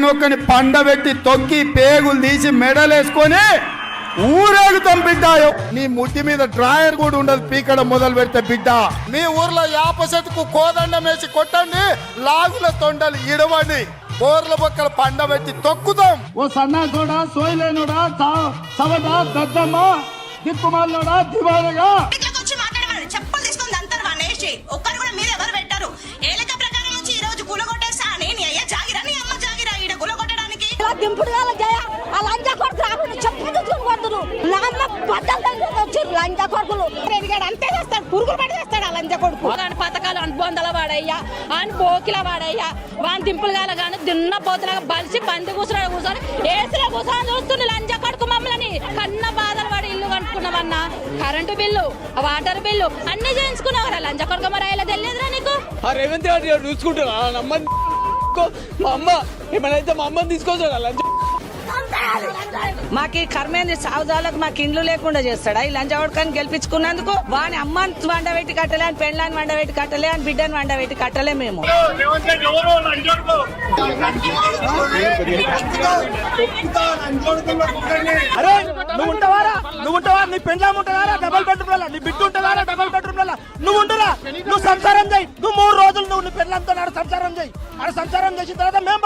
ఒక్కని పండబెట్టి తొక్కి పేగులు తీసి మెడలేసుకొని ఊరేగుతాం బిడ్డ. నీ ముట్టి మీద డ్రాయర్ కూడా ఉండదు పీకడం మొదలు పెడితే బిడ్డ. మీ ఊర్లో యాప చెట్టుకు కోదండం వేసి కొట్టండి, లాగుల తొండలు ఇడవండి, బోర్ల బొక్కలు పండబెట్టి తొక్కుతాం. ఓ సన్నాసోడా, సోయలేనుడా, సవడా, దద్దమ్మ, దిక్కుమాలోడా, దివానగా చెప్పులు తీసుకొని అంటారు వానేసి ఒక్కరు కూడా మీరు ఎవరు పెట్టారు. ఏ లెక్క ప్రకారం నుంచి ఈ రోజు గులగొట్టేస్తా అని నీ అయ్య జాగిరా, నీ అమ్మ జాగిరా ఈడ గులగొట్టడానికి. దింపుడు లంజా కొడుకు రాకుండా చెప్పు తీసుకుని వచ్చారు లంజా కొడుకులు. అంతే చేస్తాడు, పురుగులు పడి చేస్తాడు ఆ లంజా కొడుకు. వాని పథకాలు అనుబంధాల వాడయ్యా, అని బోకిల వాడయ్యా, వాని దింపులు కాల కానీ దిన్న పోతులాగా బలిసి బంది కూర్చున్నాడు, కూర్చొని ఏసులో కూర్చొని చూస్తుంది లంజా కొడుకు మమ్మల్ని. కన్న బాధలు వాడు ఇల్లు కనుక్కున్నామన్నా, కరెంటు బిల్లు, వాటర్ బిల్లు అన్ని చేయించుకున్నావు లంజా కొడుకు. మరి అలా తెలియదురా నీకు? రేవంత్ రెడ్డి గారు చూసుకుంటున్నా మా అమ్మ ఏమైనా మా అమ్మని తీసుకోవచ్చు లంచ్. మాకు కర్మేంద్ర సావుదాలకు మాకు ఇండ్లు లేకుండా చేస్తాడా ఈ లంచవాడుకాన్ని గెలిపించుకున్నందుకు? వాని అమ్మని వండబెట్టి కట్టలే, అని పెండ్లాన్ని వండబెట్టి కట్టలే, అని బిడ్డని వండబెట్టి కట్టలే. మేము అరే నువ్వు ఉంటావారా? నీ పెండ్లాం ఉంటుందారా డబల్ బెడ్రూమ్ లా? నీ బిడ్డ ఉంటుందారా డబల్ బెడ్రూమ్ లా? నువ్వు ఉండరా? నువ్వు సంసారం చేయి. నువ్వు 3 రోజులు నువ్వు నీ పెండ్లాంతో సంసారం చేయి. సంసారం చేసిన తర్వాత మేము